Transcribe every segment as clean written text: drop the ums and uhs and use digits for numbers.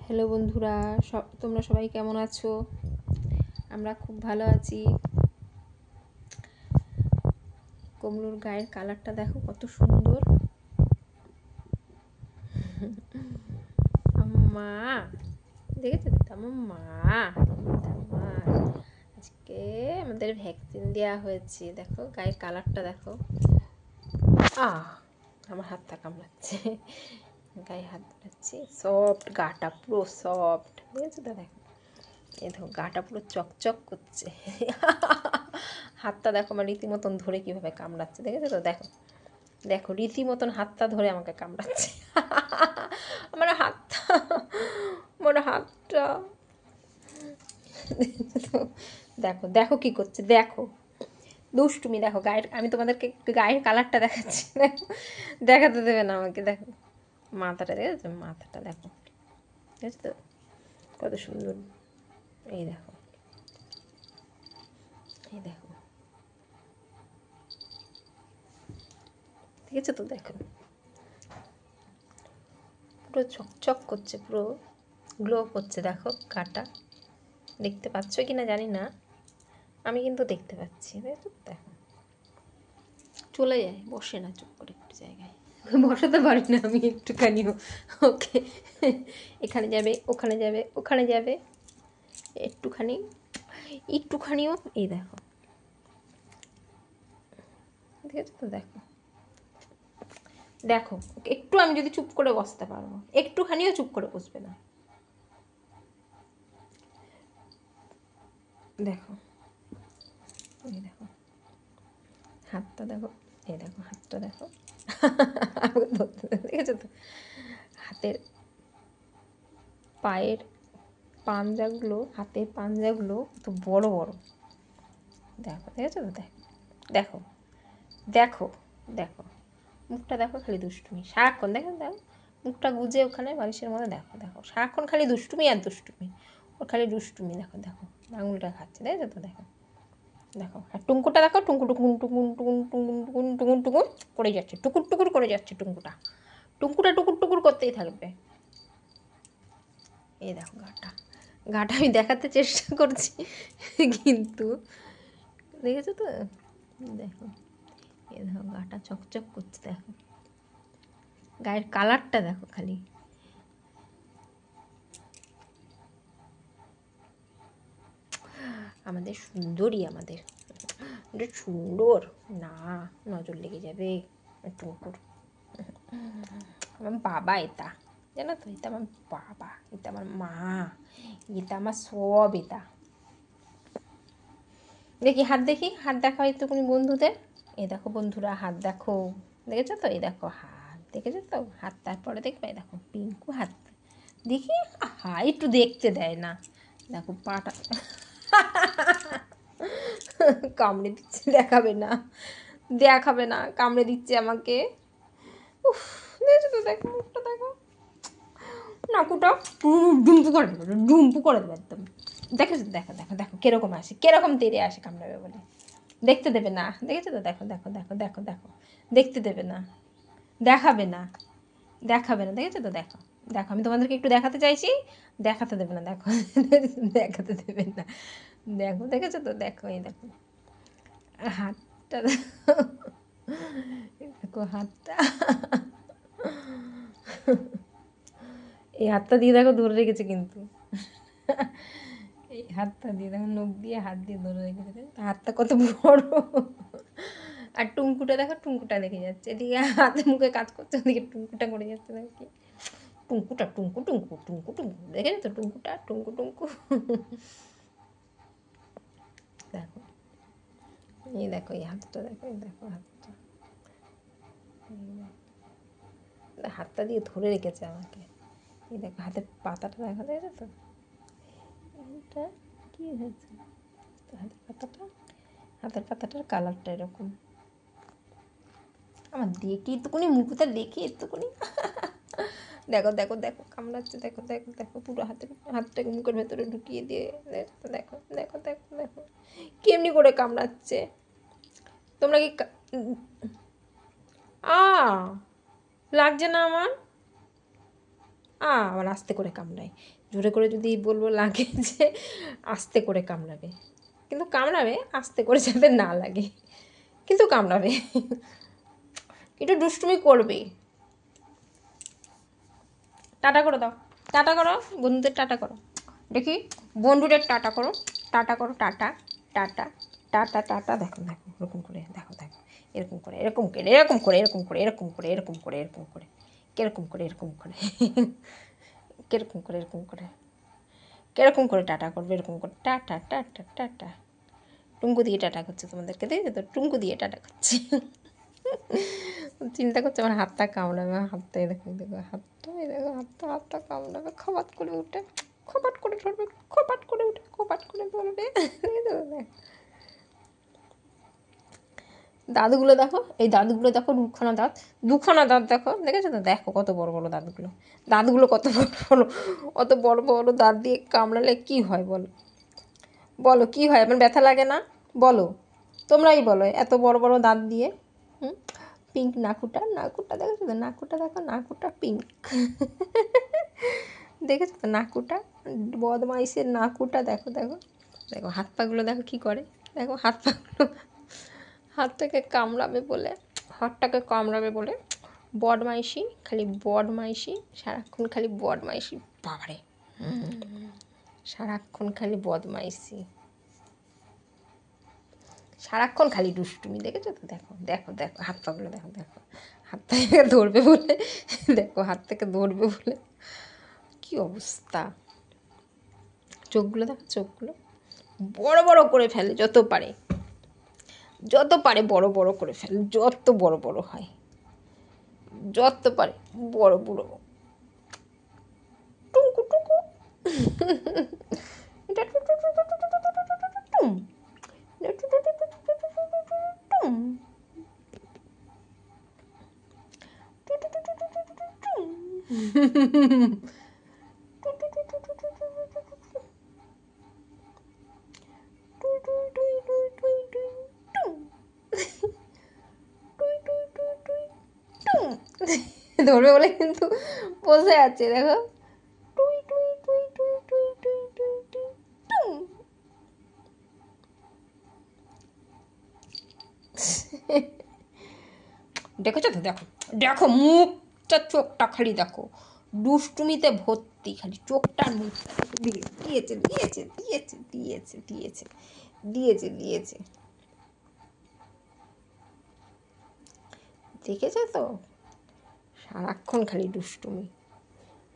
Hello বন্ধুরা, তোমরা সবাই কেমন আছো? আমরা খুব ভালো আছি। কমলুর গায়ের কালারটা দেখো কত সুন্দর। আম্মা দেখেছো তো? আম্মা আজকে আমাদের ভ্যাকসিন দেওয়া হয়েছে। দেখো গায়ের কালারটা দেখো। আমার হাতটা কামড়াচ্ছে, গায়ে হাত ধরাচ্ছে। সফট গাটা, পুরো সফট। দেখেছো তো? দেখো এই দেখো গাটা পুরো চকচক করছে। হাতটা দেখো আমার রীতিমতন ধরে কীভাবে কামড়াচ্ছে, দেখেছো তো? দেখো দেখো রীতিমতন হাতটা ধরে আমাকে কামড়াচ্ছে। আমার হাতটা, আমার হাতটা দেখো দেখো কী করছে, দেখো দুষ্টুমি। দেখো গায়ের, আমি তোমাদেরকে গায়ের কালারটা দেখাচ্ছি, দেখো দেখাতে দেবে না আমাকে। দেখো মাথাটা, দেখেছো মাথাটা? দেখো দেখেছো তো কত সুন্দর। এই দেখো, এই দেখো, ঠিক আছে তো? দেখো পুরো চকচক করছে, পুরো গ্লো করছে। দেখো গাটা, দেখতে পাচ্ছ কি না জানি না, আমি কিন্তু দেখতে পাচ্ছি। দেখো দেখো, চলে যায়, বসে না চুপ করে একটু জায়গায়। বসাতে পারি না আমি একটুখানিও ওকে। এখানে যাবে, ওখানে যাবে, ওখানে যাবে, একটুখানি একটুখানিও। এই দেখো, ঠিক আছে তো? দেখো দেখো, একটু আমি যদি চুপ করে বসতে পারবো, একটুখানিও চুপ করে বসবে না। দেখো, এই দেখো হাতটা দেখো, এই দেখো হাতটা দেখো। দেখেছো তো? হাতের পায়ের পাঞ্জাগুলো, হাতের পাঞ্জাগুলো তো বড় বড়। দেখো, দেখেছো তো? দেখো দেখো দেখো দেখো, মুখটা দেখো, খালি দুষ্টুমি সারাক্ষণ। দেখো দেখো মুখটা গুজে ওখানে বালিশের মধ্যে। দেখো দেখো সারাক্ষণ খালি দুষ্টুমি আর দুষ্টুমি, ওর খালি দুষ্টুমি। দেখো দেখো আঙুলটা খাচ্ছে, দেখেছো তো? দেখো দেখো, আর টুঙ্কুটা দেখো, টুঙ্কু টুকুন টুকুন টুকুন টুকুন টুকুন টুকুন টুকুন করে যাচ্ছে, টুকুর টুকুর করে যাচ্ছে টুঙ্কুটা। টুঙ্কুটা টুকুর টুকুর করতেই থাকবে। এই দেখো গাটা, গাটা আমি দেখাতে চেষ্টা করছি কিন্তু দেখেছো তো? দেখো, এই দেখো গাটা চকচক করছে। দেখো গায়ের কালারটা দেখো খালি। আমাদের সুন্দরী, আমাদের সুন্দর না, নজর লেগে যাবে টুকুর। আমার বাবা এটা, জানো তো? এটা আমার বাবা, এটা আমার মা, এটা আমার সব। এটা দেখি হাত, দেখি হাত দেখাও একটুখানি বন্ধুদের। এই দেখো বন্ধুরা, হাত দেখো, দেখেছো তো? এই দেখো হাত, দেখেছো তো হাত? তারপরে দেখবে এই দেখো পিঙ্কু হাত, দেখি একটু দেখতে দেয় না। দেখো পাটা কামড়ে দিচ্ছে, দেখাবে না, দেখাবে না, কামড়ে দিচ্ছে আমাকে। উফ, দেখেছো তো? দেখো মুখটা দেখো, নাকুটা ডুম্পু করে দেবে, ডুম্পু করে দেবে একদম। দেখেছো? দেখো দেখো দেখো কিরকম আসে, কিরকম তেড়ে আসে কামড়াবে বলে। দেখতে দেবে না, দেখেছো তো? দেখো দেখো দেখো দেখো দেখো, দেখতে দেবে না, দেখাবে না, দেখাবে না। দেখেছো তো? দেখো দেখো, আমি তোমাদেরকে একটু দেখাতে চাইছি, দেখাতে দেবে না। দেখো দেখাতে দেবে না। দেখো, দেখেছো তো? দেখো এই দেখো হাতটা, দেখো হাতটা, এই হাতটা দিয়ে দেখো ধরে রেখেছে কিন্তু। এই হাতটা দিয়ে দেখো, নখ দিয়ে হাত দিয়ে ধরে রেখেছে, হাতটা কত বড়। আর টুঙ্কুটা দেখো, টুঙ্কুটা দেখে যাচ্ছে, এদিকে হাতে মুখে কাজ করছে, ওদিকে টুঙ্কুটা করে যাচ্ছে। দেখো কি টুঙ্কুটা, টুঙ্কু টুঙ্কু টুঙ্কু টুঙ্কু, দেখেছো তো? টুঙ্কুটা টুঙ্কু টুঙ্কু। দেখো, এই দেখো এই হাতটা দেখো, এই দেখো হাতটা, হাতটা দিয়ে ধরে রেখেছে আমাকে। এই দেখো হাতের পাতাটা দেখা, দেখেছো তো? এটা কী হয়েছে হাতের পাতাটা? হাতের পাতাটার কালারটা এরকম। আমার দেখি একটুকুনি, মুখটা দেখি একটুকুনি। দেখো দেখো দেখো কামড়াচ্ছে, দেখো দেখো দেখো পুরো হাতটাকে মুখের ভেতরে ঢুকিয়ে দিয়ে। দেখো দেখো দেখো দেখো দেখো কেমনি করে কামড়াচ্ছে। তোমরা কি লাগছে না আমার? আবার আস্তে করে কামড়ায়। জোরে করে যদি বলবো লাগে যে আস্তে করে কামড়াবে, কিন্তু কামড়াবে আস্তে করে যাতে না লাগে, কিন্তু কামড়াবে। একটু দুষ্টুমি করবে। টাটা করে দাও, টাটা করো বন্ধুদের, টাটা করো দেখি, বন্ধুদের টাটা করো, টাটা করো, টাটা টাটা টাটা টাটা। দেখো দেখো এরকম করে, দেখো দেখো এরকম করে, এরকম করে, এরকম করে, এরকম করে, এরকম করে, এরকম করে, এরকম করে, কিরকম করে, এরকম করে, কিরকম করে, এরকম করে, কিরকম করে টাটা করবে, এরকম করে টাটা টাটা টাটা। টুঙ্কু দিয়ে টাটা করছে তোমাদেরকে, দেখবে তো টুঙ্কু দিয়ে টাটা করছে। চিন্তা করছে আমার হাতটা কামড়াবে, হাতটা দেখো, দেখো হাতটা, দেখো হাতটা, হাতটা কামড়াবে, খপাট করে উঠে, খপাট করে ধরবে, খপাট করে উঠে, খপাট করে ধরবে। দাঁতগুলো দেখো, এই দাঁতগুলো দেখো, দুখানা দাঁত দেখো, দেখেছো তো, দেখো কত বড় বড় দাঁতগুলো, দাঁতগুলো কত বড় বড়, অত বড় বড় দাঁত দিয়ে কামড়ালে কি হয় বলো, বলো কি হয়, আমার ব্যথা লাগে না বলো, তোমরাই বলো, এত বড় বড় দাঁত দিয়ে। হুম, পিঙ্ক নাকুটা, নাকুটা দেখেছো তো, নাকুটা দেখো, নাকুটা পিঙ্ক। দেখেছো তো নাকুটা, বদমাইশের নাকুটা দেখো, দেখো দেখো, হাত পাগুলো দেখো কী করে, দেখো হাত পাগুলো, হাতটাকে কামড়াবে বলে, হাতটাকে কামড়াবে বলে বদমাইশি, খালি বদমাইশি, সারাক্ষণ খালি বদমাইশি, বাবারে, সারাক্ষণ খালি বদমাইশি, সারাক্ষণ খালি দুষ্টুমি, দেখেছো তো, দেখো দেখো দেখো হাত পাগুলো দেখো, দেখো হাত থেকে ধরবে বলে, দেখো হাত থেকে ধরবে বলে কি অবস্থা, চোখগুলো দেখো, চোখগুলো বড় বড় করে ফেলে, যত পারে, যত পারে বড় বড় করে ফেলে, যত বড় বড় হয়, যত পারে বড় বড়, টুকু টুকু, এটা টুকু টুকু টুকু টুকু টুকু টুকু টুম, এটা টুকু টুকু টুকু টুকু টুকু টুম, টুকু টুকু টুকু টুকু টুম, টুকু টুকু টুকু টুকু টুকু টুম, টুই টুই টুই টুই টুই টুই টুম, টুই টুই টুই টুই টুম। ধরবে বলে কিন্তু বসে আছে, দেখো, টুই টুই টুই টুই টুই টুই টুই টুই টুম। দেখেছো তো, দেখো দেখো মুখটা, চোখটা খালি দেখো, দুষ্টুমিতে ভর্তি, খালি চোখটার মুখটা দিয়েছে দিয়েছে দিয়েছে দিয়েছে দিয়েছে দিয়েছে দিয়েছে, দেখেছো তো, সারাক্ষণ খালি দুষ্টুমি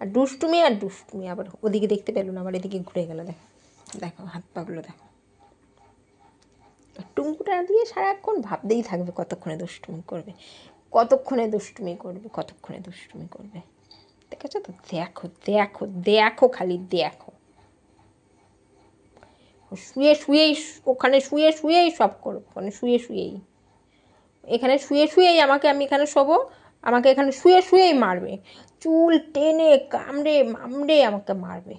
আর দুষ্টুমি আর দুষ্টুমি, আবার ওদিকে দেখতে পেলো না, আবার এদিকে ঘুরে গেল, দেখো দেখো হাত পাগুলো দেখো, টুঙ্কুটা দিয়ে সারাক্ষণ ভাবতেই থাকবে কতক্ষণে দুষ্টুমি করবে, কতক্ষণে দুষ্টুমি করবে, কতক্ষণে দুষ্টুমি করবে, দেখেছো তো, দেখো দেখো দেখো খালি দেখো, শুয়ে শুয়েই, ওখানে শুয়ে শুয়েই সব করো, মানে শুয়ে শুয়েই, এখানে শুয়ে শুয়েই আমাকে, আমি এখানে শোবো, আমাকে এখানে শুয়ে শুয়েই মারবে, চুল টেনে কামড়ে মামড়ে আমাকে মারবে।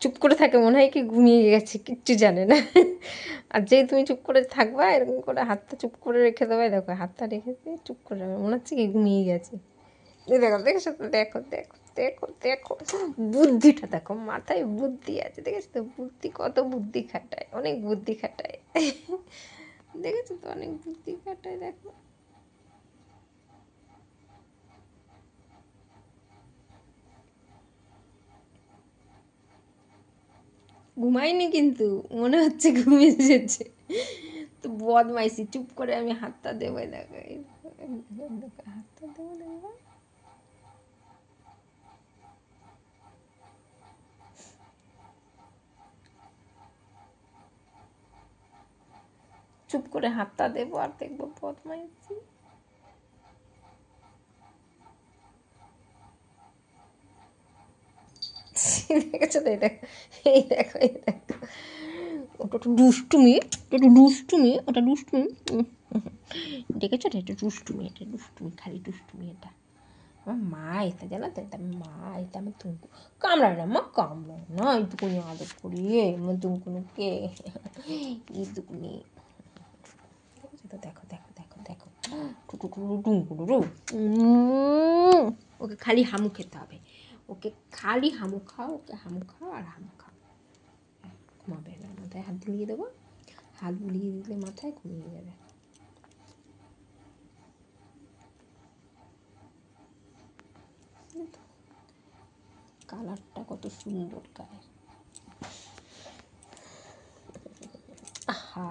চুপ করে থাকে, মনে হয় কি ঘুমিয়ে গেছে, কিচ্ছু জানে না। আর যেই তুমি চুপ করে থাকবা, এরকম করে হাতটা চুপ করে রেখে দেবে, দেখো হাতটা রেখে দিয়ে চুপ করে যাবে, মনে হচ্ছে কি ঘুমিয়ে গেছে। দেখো দেখেছো তো, দেখো দেখো দেখো দেখো, বুদ্ধিটা দেখো, মাথায় বুদ্ধি আছে, দেখেছো তো, বুদ্ধি কত বুদ্ধি খাটায়, অনেক বুদ্ধি খাটায়। দেখেছো তো, অনেক বুদ্ধি খাটায়, দেখো। ঘুমাইনি কিন্তু, মনে হচ্ছে ঘুমিয়ে এসেছে, তো বদমাইশি, চুপ করে আমি হাতটা দেবো, দেখো হাতটা দেবো, দেখবো, চুপ করে হাতটা দেবো আর দেখবো বদমাইশি। দেখেছো তো, এটা এই দেখো, এই দেখো, ওটা তো দুষ্টুমি, এটা দুষ্টুমি, ওটা দুষ্টুমি, দেখেছো তো, এটা দুষ্টুমি, এটা দুষ্টুমি, খালি দুষ্টুমি, এটা আমার মা, এটা জানো তো, এটা মা, এটা আমার টুঙ্কু, কামড়ায় না মা, কামড়ায় না, এইটুকুনি আদর করি, আমার টুঙ্কুনুকে, এইটুকুনি, ওকে খালি হামু খেতে হবে, ওকে খালি হামু খাও, ওকে হামু খাও আর হামু খাও। ঘুমাবে, এবার মাথায় হাত বুলিয়ে দেবো, হাত বুলিয়ে দিলে মাথায় ঘুমিয়ে যাবে। কালারটা কত সুন্দর গায়ে। আহা